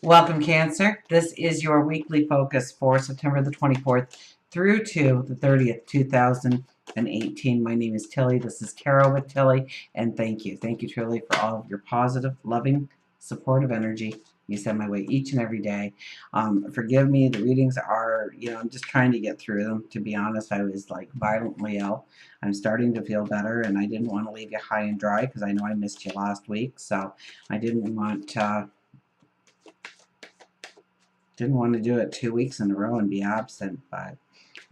Welcome, Cancer. This is your weekly focus for September the 24th through to the 30th, 2018. My name is Tilly. This is Tarot with Tilly, and thank you. Thank you, Tilly, for all of your positive, loving, supportive energy you send my way each and every day. Forgive me, the readings are, I'm just trying to get through them. To be honest, I was like violently ill. I'm starting to feel better, and I didn't want to leave you high and dry because I know I missed you last week, so I didn't want to do it 2 weeks in a row and be absent. But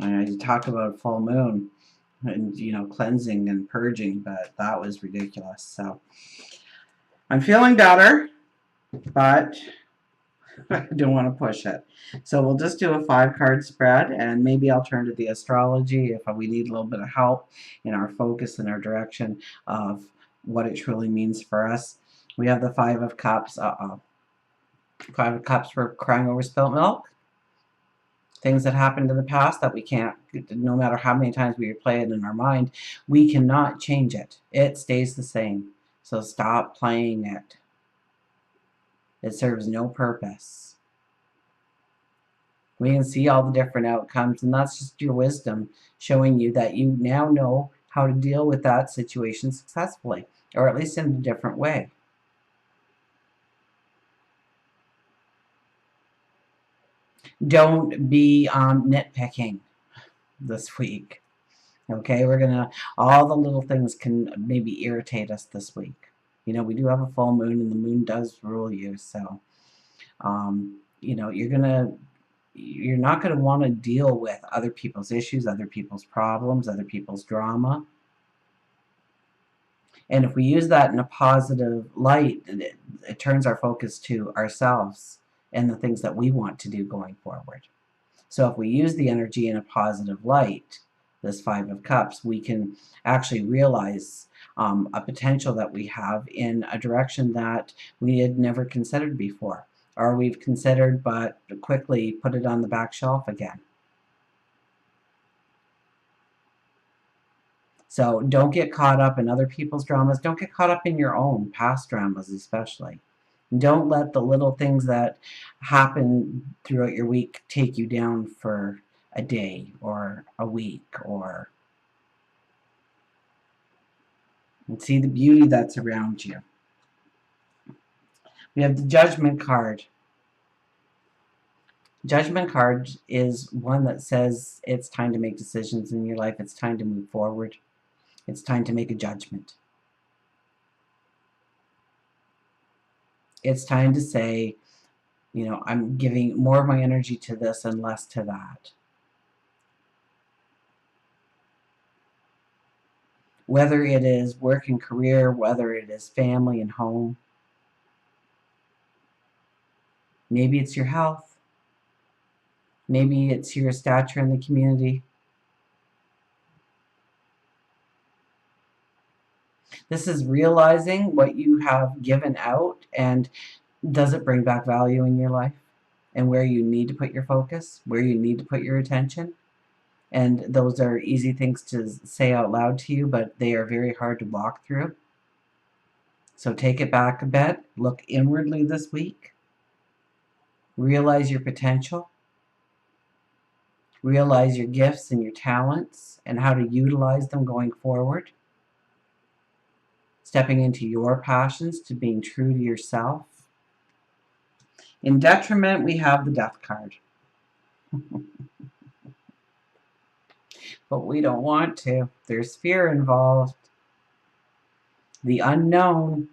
I talk about full moon and cleansing and purging, but that was ridiculous. So I'm feeling better, but I don't want to push it. So we'll just do a 5-card spread, and maybe I'll turn to the astrology if we need a little bit of help in our focus and our direction of what it truly means for us. We have the 5 of Cups. 5 of Cups for crying over spilt milk. Things that happened in the past that we can't, no matter how many times we replay it in our mind, we cannot change it. It stays the same. So stop playing it. It serves no purpose. We can see all the different outcomes, and that's just your wisdom showing you that you now know how to deal with that situation successfully, or at least in a different way. Don't be nitpicking this week. Okay, all the little things can maybe irritate us this week. We do have a full moon, and the moon does rule you, so, you're not gonna want to deal with other people's issues, other people's problems, other people's drama. And if we use that in a positive light, it turns our focus to ourselves and the things that we want to do going forward. So if we use the energy in a positive light, this 5 of Cups, we can actually realize a potential that we have in a direction that we had never considered before, or we've considered but quickly put it on the back shelf again. So don't get caught up in other people's dramas. Don't get caught up in your own past dramas, especially. Don't let the little things that happen throughout your week take you down for a day or a week, and see the beauty that's around you. We have the Judgment card. Judgment card is one that says it's time to make decisions in your life. It's time to move forward. It's time to make a judgment. It's time to say, I'm giving more of my energy to this and less to that. Whether it is work and career, whether it is family and home. Maybe it's your health. Maybe it's your stature in the community. This is realizing what you have given out, and does it bring back value in your life, and where you need to put your focus, where you need to put your attention. And those are easy things to say out loud to you, but they are very hard to walk through. So take it back a bit. Look inwardly this week. Realize your potential. Realize your gifts and your talents and how to utilize them going forward. Stepping into your passions, to being true to yourself. In detriment, we have the Death card. But we don't want to. There's fear involved. The unknown.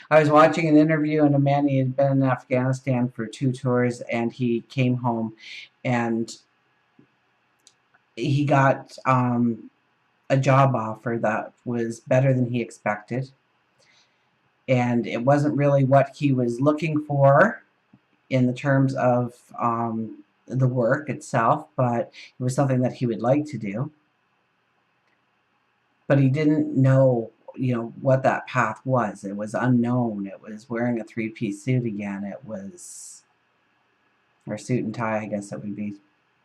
I was watching an interview, and a man, he had been in Afghanistan for 2 tours, and he came home, and he got a job offer that was better than he expected. And it wasn't really what he was looking for in the terms of the work itself, but it was something that he would like to do. But he didn't know, what that path was. It was unknown. It was wearing a 3-piece suit again. It was, or suit and tie, I guess it would be.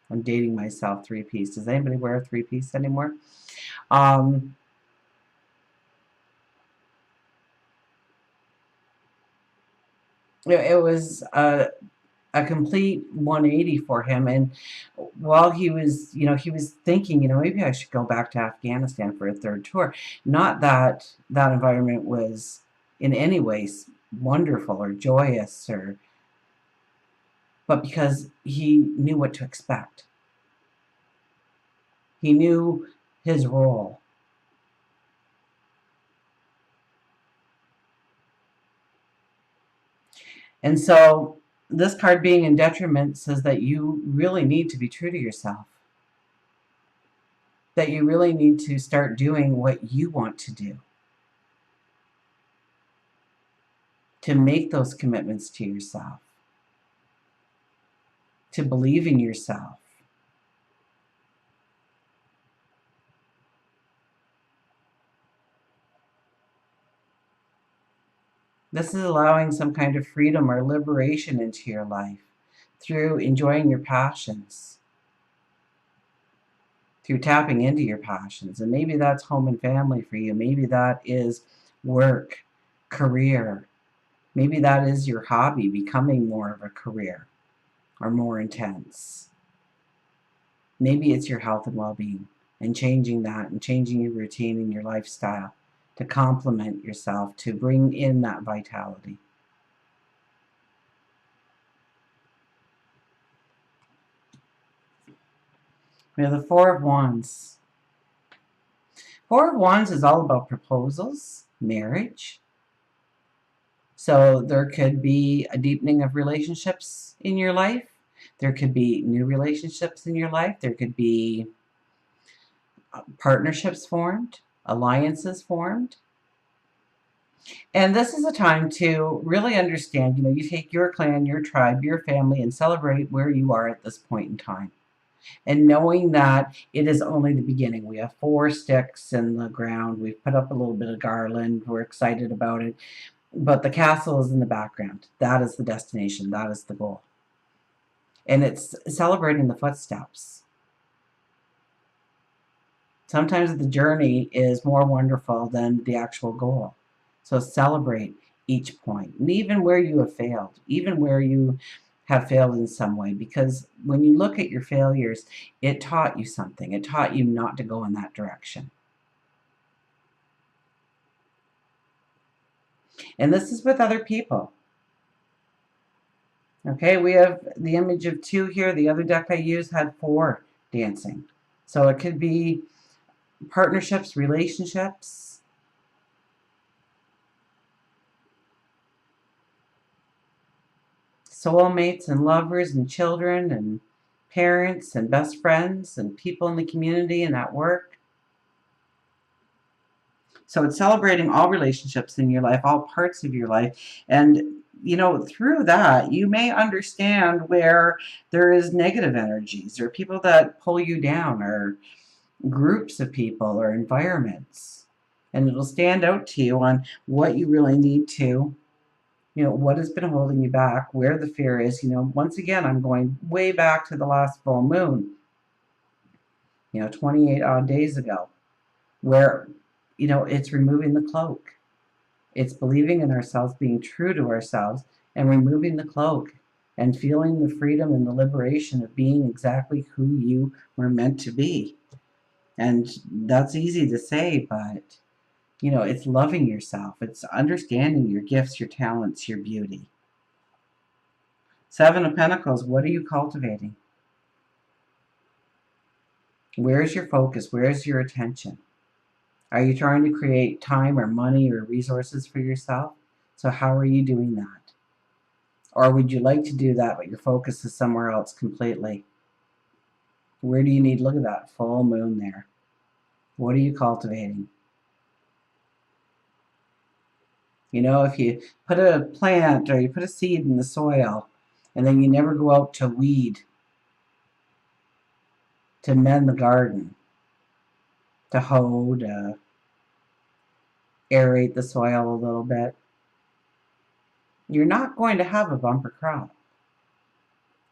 I'm dating myself, 3-piece. Does anybody wear a 3-piece anymore? It was a complete 180 for him. And while he was, he was thinking, maybe I should go back to Afghanistan for a third tour. Not that that environment was in any way wonderful or joyous, but because he knew what to expect. He knew his role. And so this card being in detriment says that you really need to be true to yourself. That you really need to start doing what you want to do. To make those commitments to yourself. To believe in yourself. This is allowing some kind of freedom or liberation into your life through enjoying your passions, through tapping into your passions. And maybe that's home and family for you. Maybe that is work, career. Maybe that is your hobby becoming more of a career or more intense. Maybe it's your health and well-being and changing that and changing your routine and your lifestyle to complement yourself, to bring in that vitality. We have the Four of Wands. Four of Wands is all about proposals, marriage. So there could be a deepening of relationships in your life. There could be new relationships in your life. There could be partnerships formed, alliances formed. And this is a time to really understand, you take your clan, your tribe, your family, and celebrate where you are at this point in time. And knowing that it is only the beginning. We have 4 sticks in the ground. We've put up a little bit of garland. We're excited about it. But the castle is in the background. That is the destination. That is the goal. And it's celebrating the footsteps. Sometimes the journey is more wonderful than the actual goal. So celebrate each point, and even where you have failed, even where you have failed in some way, because when you look at your failures, it taught you something. It taught you not to go in that direction. And this is with other people. Okay, we have the image of 2 here. The other deck I used had 4 dancing. So it could be partnerships, relationships. Soulmates and lovers and children and parents and best friends and people in the community and at work. So it's celebrating all relationships in your life, all parts of your life. And, through that, you may understand where there is negative energies or people that pull you down or groups of people or environments. And it'll stand out to you on what you really need to, what has been holding you back, where the fear is. Once again, I'm going way back to the last full moon, 28 odd days ago, where, it's removing the cloak. It's believing in ourselves, being true to ourselves, and removing the cloak and feeling the freedom and the liberation of being exactly who you were meant to be. And that's easy to say, but, it's loving yourself. It's understanding your gifts, your talents, your beauty. 7 of Pentacles, what are you cultivating? Where's your focus? Where's your attention? Are you trying to create time or money or resources for yourself? So how are you doing that? Or would you like to do that, but your focus is somewhere else completely? Where do you need? Look at that full moon there. What are you cultivating? If you put a plant or you put a seed in the soil and then you never go out to weed, to mend the garden, to hoe, to aerate the soil a little bit, you're not going to have a bumper crop.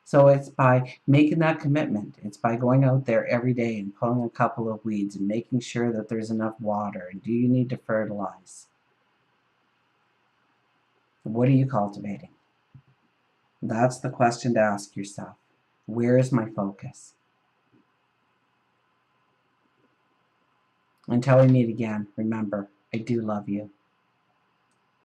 So it's by making that commitment. It's by going out there every day and pulling a couple of weeds and making sure that there's enough water. And do you need to fertilize? What are you cultivating? That's the question to ask yourself. Where is my focus? Until we meet again, remember, I do love you.